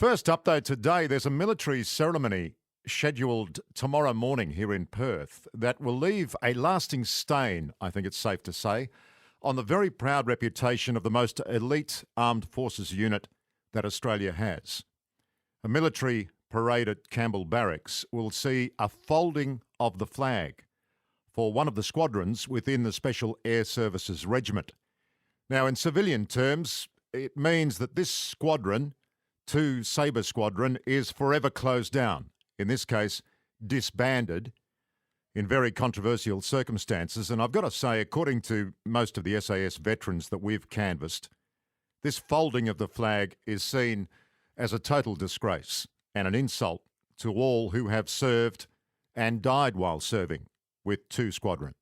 First update today, there's a military ceremony scheduled tomorrow morning here in Perth that will leave a lasting stain, I think it's safe to say, on the very proud reputation of the most elite armed forces unit that Australia has. A military parade at Campbell Barracks will see a folding of the flag for one of the squadrons within the Special Air Services Regiment. Now, in civilian terms, it means that this squadron, 2 Sabre Squadron, is forever closed down, in this case disbanded, in very controversial circumstances. And I've got to say, according to most of the SAS veterans that we've canvassed, this folding of the flag is seen as a total disgrace and an insult to all who have served and died while serving with 2 Squadron.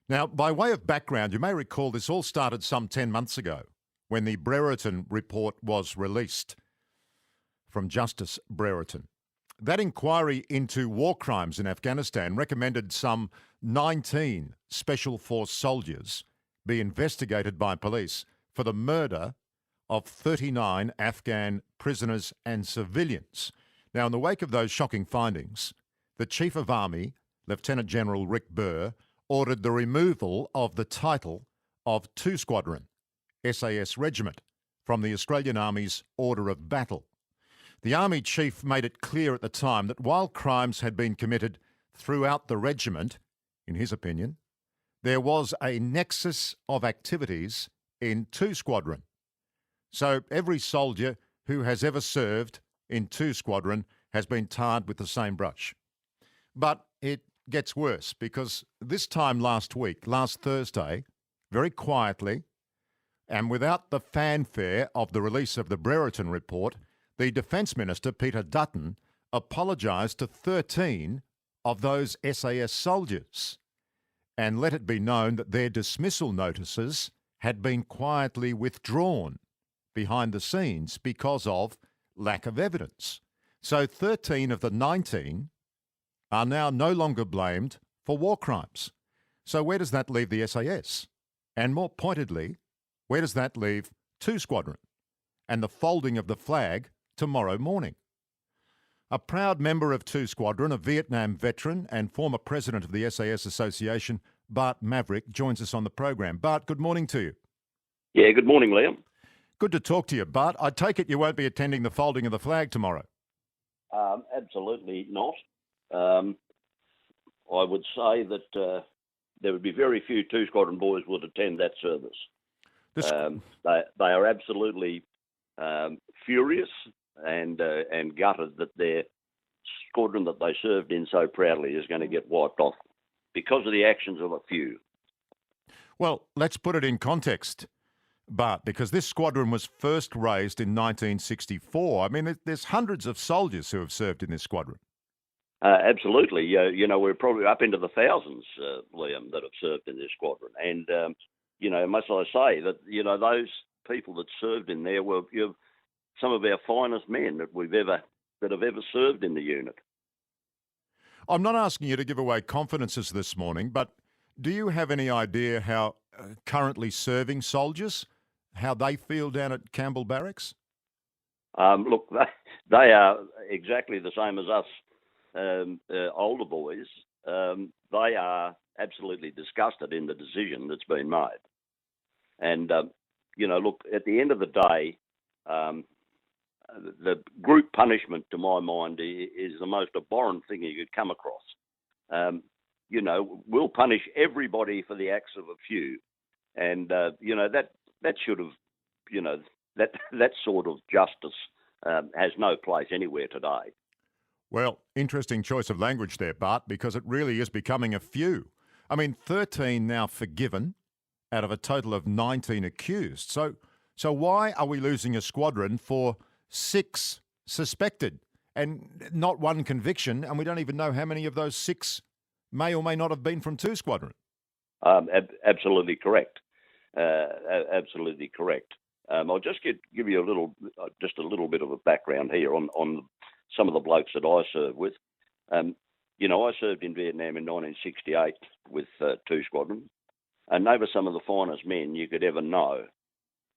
Now, by way of background, you may recall this all started some 10 months ago when the Brereton report was released from Justice Brereton. That inquiry into war crimes in Afghanistan recommended some 19 Special Force soldiers be investigated by police for the murder of 39 Afghan prisoners and civilians. Now, in the wake of those shocking findings, the Chief of Army, Lieutenant General Rick Burr, ordered the removal of the title of 2 Squadron, SAS Regiment, from the Australian Army's Order of Battle. The Army Chief made it clear at the time that while crimes had been committed throughout the regiment, in his opinion, there was a nexus of activities in 2 Squadron. So every soldier who has ever served in 2 Squadron has been tarred with the same brush. But it gets worse, because this time last week, last Thursday, very quietly and without the fanfare of the release of the Brereton report, the Defence Minister, Peter Dutton, apologised to 13 of those SAS soldiers and let it be known that their dismissal notices had been quietly withdrawn behind the scenes because of lack of evidence. So 13 of the 19 are now no longer blamed for war crimes. So where does that leave the SAS? And more pointedly, where does that leave 2 Squadron and the folding of the flag tomorrow morning? A proud member of 2 Squadron, a Vietnam veteran and former president of the SAS Association, Bart Maverick, joins us on the program. Bart, good morning to you. Yeah, good morning, Liam. Good to talk to you, Bart. I take it you won't be attending the folding of the flag tomorrow? Absolutely not. I would say that there would be very few 2 Squadron boys would attend that service. They are absolutely furious and gutted that their squadron that they served in so proudly is going to get wiped off because of the actions of a few. Well, let's put it in context, Bart, because this squadron was first raised in 1964. I mean, there's hundreds of soldiers who have served in this squadron. Absolutely. We're probably up into the thousands, Liam, that have served in this squadron. And, must I say that, those people that served in there were some of our finest men that have ever served in the unit. I'm not asking you to give away confidences this morning, but do you have any idea how currently serving soldiers, how they feel down at Campbell Barracks? Look, they are exactly the same as us older boys. They are absolutely disgusted in the decision that's been made. And, look, at the end of the day, the group punishment, to my mind, is the most abhorrent thing you could come across. We'll punish everybody for the acts of a few. And, that should have, that sort of justice has no place anywhere today. Well, interesting choice of language there, Bart, because it really is becoming a few. I mean, 13 now forgiven out of a total of 19 accused. So why are we losing a squadron for 6 suspected and not 1 conviction, and we don't even know how many of those 6 may or may not have been from 2 Squadron? Absolutely correct. Absolutely correct. I'll just give you a little bit of a background here on some of the blokes that I served with. I served in Vietnam in 1968 with 2 Squadron, and they were some of the finest men you could ever know.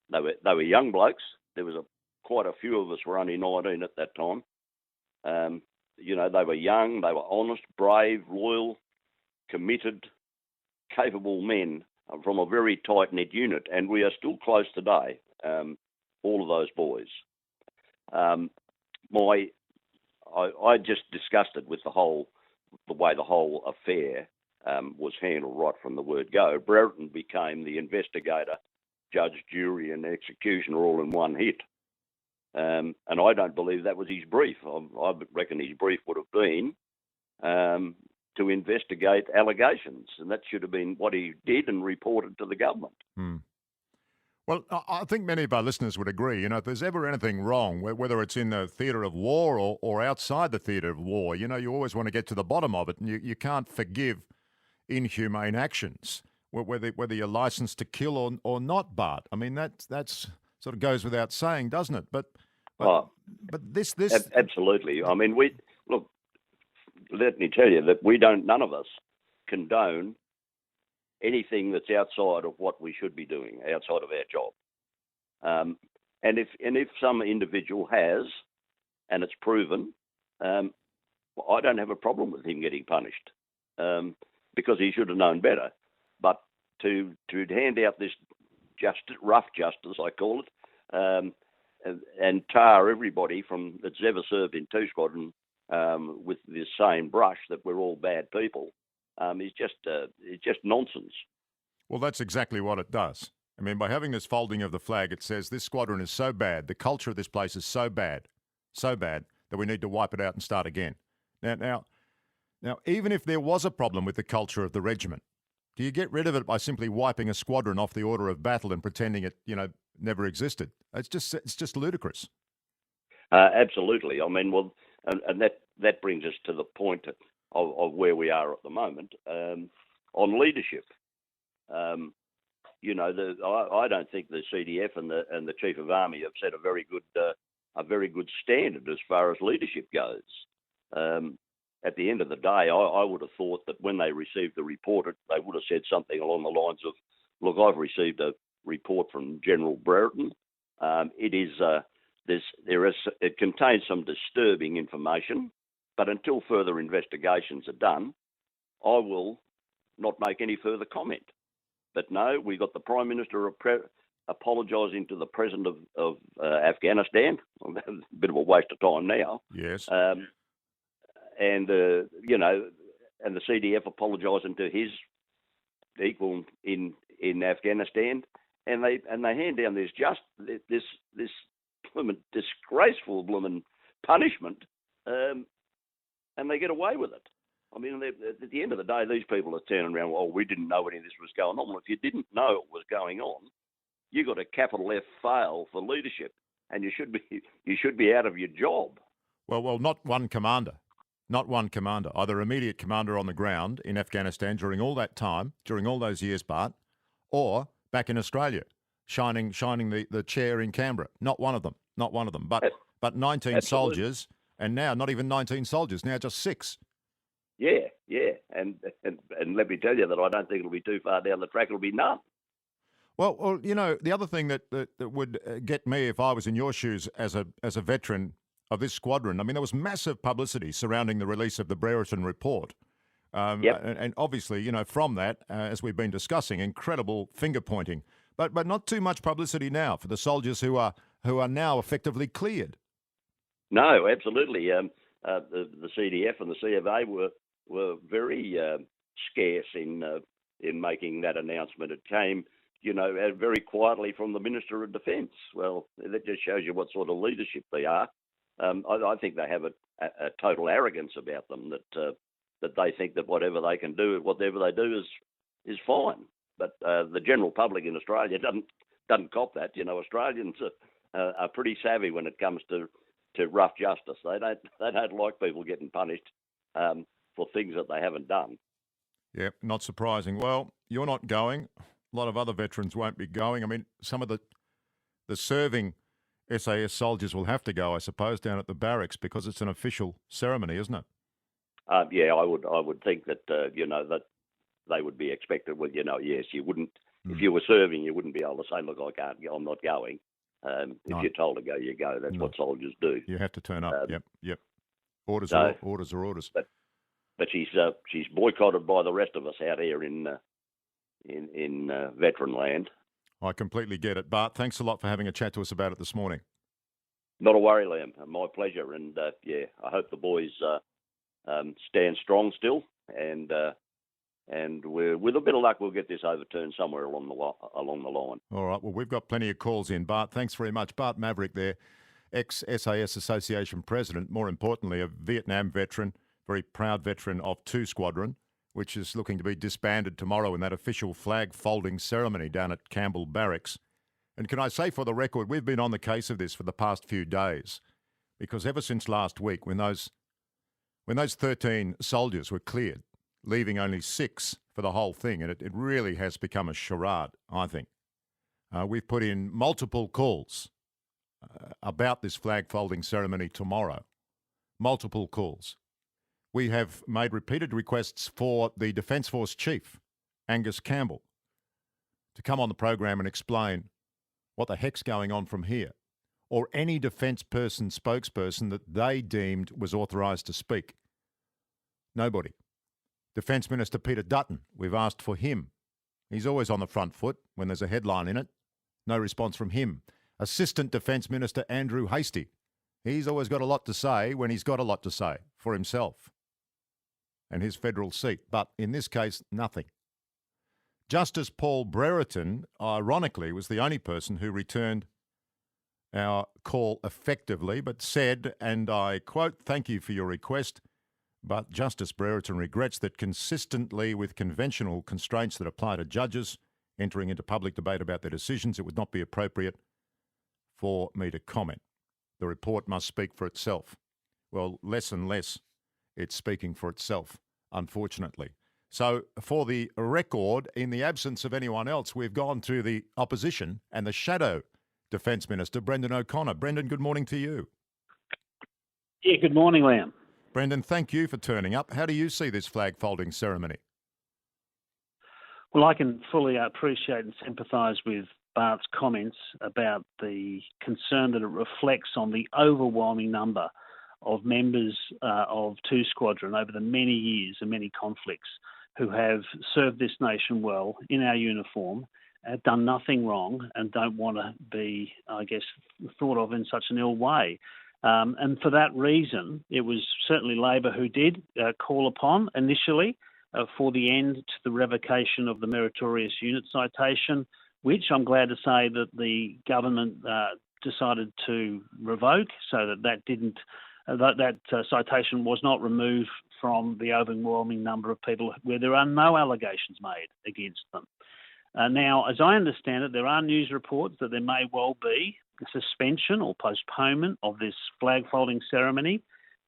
They were young blokes. There was a quite a few of us were only 19 at that time. They were young, they were honest, brave, loyal, committed, capable men from a very tight-knit unit, and we are still close today, all of those boys. I just disgusted with the way the whole affair was handled right from the word go. Brereton became the investigator, judge, jury, and executioner all in one hit. And I don't believe that was his brief. I reckon his brief would have been to investigate allegations, and that should have been what he did and reported to the government. Well, I think many of our listeners would agree, if there's ever anything wrong, whether it's in the theatre of war or outside the theatre of war, you always want to get to the bottom of it, and you can't forgive inhumane actions, whether you're licensed to kill or not, Bart. I mean, that's sort of goes without saying, doesn't it? But this... Absolutely. I mean, let me tell you that none of us condone anything that's outside of what we should be doing, outside of our job. And if some individual has, and it's proven, I don't have a problem with him getting punished, because he should have known better. But to hand out this rough justice, I call it, and tar everybody that's ever served in 2 Squadron with this same brush that we're all bad people, it's just nonsense. Well, that's exactly what it does. I mean, by having this folding of the flag, it says this squadron is so bad, the culture of this place is so bad that we need to wipe it out and start again. Now, even if there was a problem with the culture of the regiment, do you get rid of it by simply wiping a squadron off the order of battle and pretending it, never existed? It's just ludicrous. Absolutely. I mean, well, and that brings us to the point of where we are at the moment on leadership. I don't think the CDF and the Chief of Army have set a very good standard as far as leadership goes. At the end of the day, I would have thought that when they received the report, they would have said something along the lines of, "Look, I've received a report from General Brereton. It contains some disturbing information, but until further investigations are done, I will not make any further comment." But no, we got the Prime Minister apologising to the President of Afghanistan. A bit of a waste of time now. Yes. And the CDF apologising to his equal in Afghanistan, and they hand down this disgraceful punishment, and they get away with it. I mean, at the end of the day, these people are turning around, "Oh, we didn't know any of this was going on." Well, if you didn't know it was going on, you got a capital F fail for leadership, and you should be out of your job. Well, not one commander, either immediate commander on the ground in Afghanistan during all that time, during all those years, Bart, or back in Australia, shining the chair in Canberra. Not one of them. But 19 Absolutely. Soldiers, and now not even 19 soldiers, now just 6. Yeah, and let me tell you that I don't think it'll be too far down the track. It'll be none. Well, the other thing that would get me if I was in your shoes as a veteran of this squadron, I mean, there was massive publicity surrounding the release of the Brereton report. Yep. And obviously, from that, as we've been discussing, incredible finger pointing, but not too much publicity now for the soldiers who are now effectively cleared. No, absolutely. The CDF and the CFA were very scarce in making that announcement. It came, very quietly from the Minister of Defence. Well, that just shows you what sort of leadership they are. I think they have a total arrogance about them that they think that whatever they can do, whatever they do is fine. But the general public in Australia doesn't cop that. Australians are pretty savvy when it comes to rough justice. They don't like people getting punished for things that they haven't done. Yeah, not surprising. Well, you're not going. A lot of other veterans won't be going. I mean, some of the serving SAS soldiers will have to go, I suppose, down at the barracks because it's an official ceremony, isn't it? Yeah, I would think that that they would be expected. Yes, you wouldn't. If you were serving, you wouldn't be able to say, "Look, I'm not going." If No. you're told to go, you go. That's what soldiers do. You have to turn up. Yep. Orders So, are orders. But she's boycotted by the rest of us out here in veteran land. I completely get it. Bart, thanks a lot for having a chat to us about it this morning. Not a worry, Liam. My pleasure. And I hope the boys stand strong still. And with a bit of luck, we'll get this overturned somewhere along the line. All right. Well, we've got plenty of calls in. Bart, thanks very much. Bart Maverick there, ex-SAS Association president, more importantly, a Vietnam veteran, very proud veteran of 2 Squadron, which is looking to be disbanded tomorrow in that official flag-folding ceremony down at Campbell Barracks. And can I say for the record, we've been on the case of this for the past few days, because ever since last week, when those 13 soldiers were cleared, leaving only 6 for the whole thing, and it really has become a charade, I think. We've put in multiple calls about this flag-folding ceremony tomorrow. Multiple calls. We have made repeated requests for the Defence Force Chief, Angus Campbell, to come on the program and explain what the heck's going on from here, or any defence person spokesperson that they deemed was authorised to speak. Nobody. Defence Minister Peter Dutton, we've asked for him. He's always on the front foot when there's a headline in it. No response from him. Assistant Defence Minister Andrew Hastie. He's always got a lot to say when he's got a lot to say for himself and his federal seat. But in this case, nothing. Justice Paul Brereton, ironically, was the only person who returned our call effectively, but said, and I quote, "Thank you for your request, but Justice Brereton regrets that consistently with conventional constraints that apply to judges entering into public debate about their decisions, it would not be appropriate for me to comment. The report must speak for itself." Well, less and less it's speaking for itself, unfortunately. So for the record, in the absence of anyone else, we've gone to the opposition and the shadow Defence Minister, Brendan O'Connor. Brendan, good morning to you. Yeah, good morning, Liam. Brendan, thank you for turning up. How do you see this flag-folding ceremony? Well, I can fully appreciate and sympathise with Bart's comments about the concern that it reflects on the overwhelming number of members of 2 Squadron over the many years and many conflicts who have served this nation well in our uniform, have done nothing wrong and don't want to be, I guess, thought of in such an ill way. And for that reason, it was certainly Labor who did call upon initially for the end to the revocation of the meritorious unit citation, which I'm glad to say that the government decided to revoke, so that citation was not removed from the overwhelming number of people where there are no allegations made against them. Now, as I understand it, there are news reports that there may well be a suspension or postponement of this flag-folding ceremony,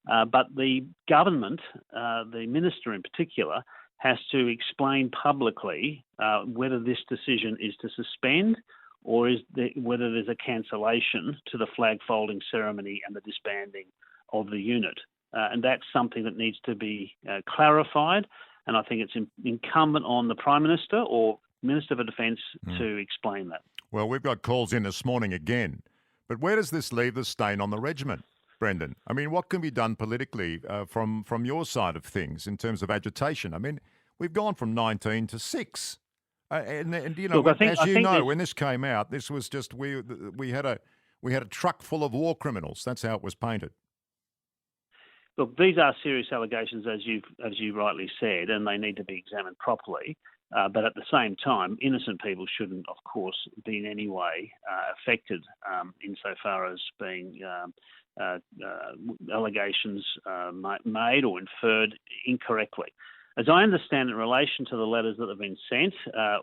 but the government, the minister in particular, has to explain publicly whether this decision is to suspend or whether there's a cancellation to the flag-folding ceremony and the disbanding of the unit. And that's something that needs to be clarified, and I think it's incumbent on the Prime Minister or Minister for Defence to explain that. Well, we've got calls in this morning again, but where does this leave the stain on the regiment, Brendan? I mean, what can be done politically from your side of things in terms of agitation? I mean, we've gone from 19 to 6. And you know, Look, when this came out, this was just we had a truck full of war criminals. That's how it was painted. Look, these are serious allegations, as you rightly said, and they need to be examined properly. But at the same time, innocent people shouldn't, of course, be in any way affected insofar as being allegations made or inferred incorrectly. As I understand in relation to the letters that have been sent,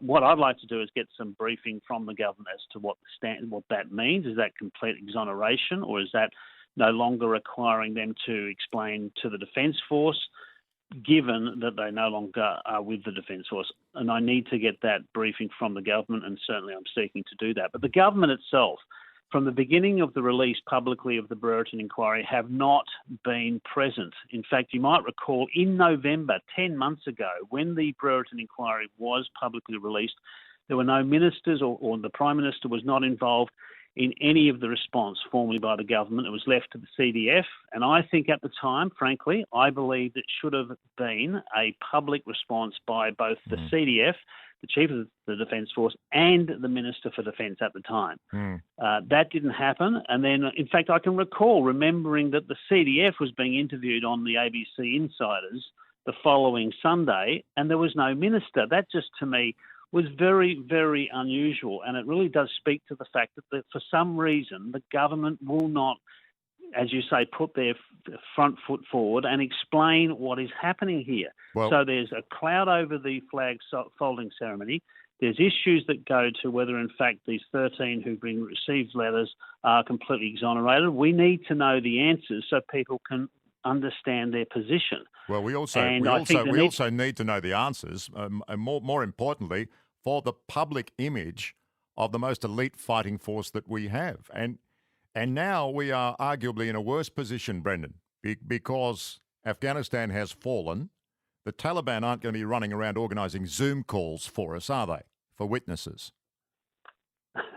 what I'd like to do is get some briefing from the government as to what that means. Is that complete exoneration, or is that no longer requiring them to explain to the Defence Force, given that they no longer are with the Defence Force? And I need to get that briefing from the government, and certainly I'm seeking to do that. But the government itself, from the beginning of the release publicly of the Brereton inquiry, have not been present. In fact, you might recall in November, 10 months ago, when the Brereton inquiry was publicly released, there were no ministers or the Prime Minister was not involved. in any of the response formally by the government. It was left to the CDF, and I think at the time, frankly, I believed it should have been a public response by both the CDF, the Chief of the Defence Force, and the Minister for Defence at the time. That didn't happen, and then, in fact, I can recall remembering that the CDF was being interviewed on the ABC Insiders the following Sunday, and there was no minister. That just, to me, was very, very unusual, and it really does speak to the fact that for some reason the government will not, as you say, put their front foot forward and explain what is happening here. Well, so there's a cloud over the flag folding ceremony. There's issues that go to whether, in fact, these 13 who've been received letters are completely exonerated. We need to know the answers so people can understand their position. Well, we also need to know the answers, and more importantly, for the public image of the most elite fighting force that we have. And now we are arguably in a worse position, Brendan, because Afghanistan has fallen. The Taliban aren't going to be running around organising Zoom calls for us, are they, for witnesses?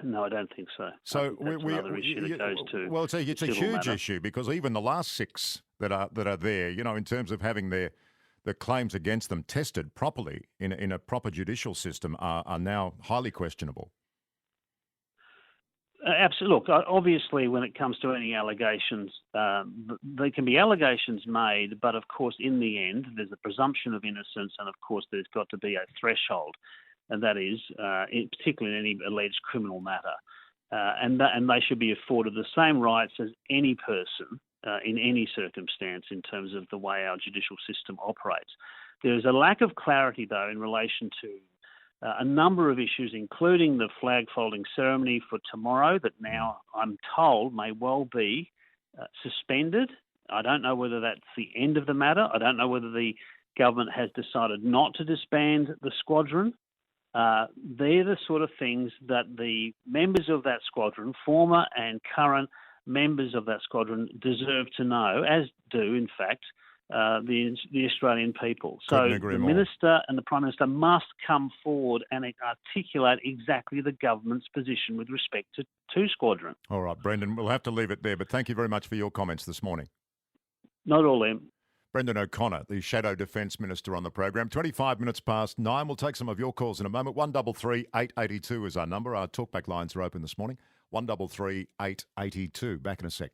No, I don't think so. So that's another issue that goes to. Well, it's a huge matter. issue, because even the last 6 that are there, in terms of having the claims against them tested properly in a proper judicial system are now highly questionable. Absolutely. Look, obviously, when it comes to any allegations, there can be allegations made, but of course, in the end, there's a presumption of innocence, and of course, there's got to be a threshold, and that is, particularly in any alleged criminal matter, and they should be afforded the same rights as any person in any circumstance in terms of the way our judicial system operates. There is a lack of clarity, though, in relation to a number of issues, including the flag folding ceremony for tomorrow, that now I'm told may well be suspended. I don't know whether that's the end of the matter. I don't know whether the government has decided not to disband the squadron. They're the sort of things that the members of that squadron, former and current members of that squadron, deserve to know, as do, in fact, the Australian people. So the Minister and the Prime Minister must come forward and articulate exactly the government's position with respect to 2 Squadron. All right, Brendan, we'll have to leave it there, but thank you very much for your comments this morning. Not all, Liam. Brendan O'Connor, the Shadow Defence Minister, on the program. 25 minutes past 9. We'll take some of your calls in a moment. 133 882 is our number. Our talkback lines are open this morning. 133 882. Back in a sec.